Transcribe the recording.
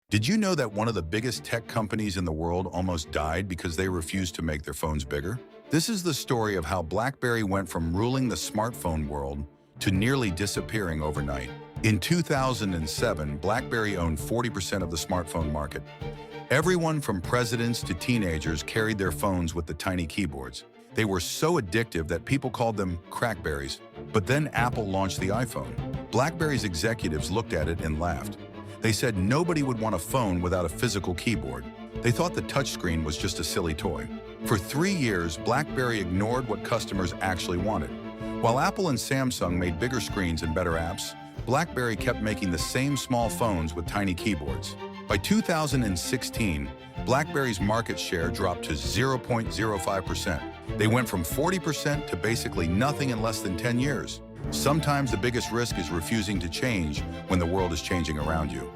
Did you know that one of the biggest tech companies in the world almost died because they refused to make their phones bigger? This is the story of how BlackBerry went from ruling the smartphone world to nearly disappearing overnight. In 2007, BlackBerry owned 40% of the smartphone market. Everyone from presidents to teenagers carried their phones with the tiny keyboards. They were so addictive that people called them crackberries. But then Apple launched the iPhone. BlackBerry's executives looked at it and laughed. They said nobody would want a phone without a physical keyboard. They thought the touchscreen was just a silly toy. For 3 years, BlackBerry ignored what customers actually wanted. While Apple and Samsung made bigger screens and better apps, BlackBerry kept making the same small phones with tiny keyboards. By 2016, BlackBerry's market share dropped to 0.05%. They went from 40% to basically nothing in less than 10 years. Sometimes the biggest risk is refusing to change when the world is changing around you.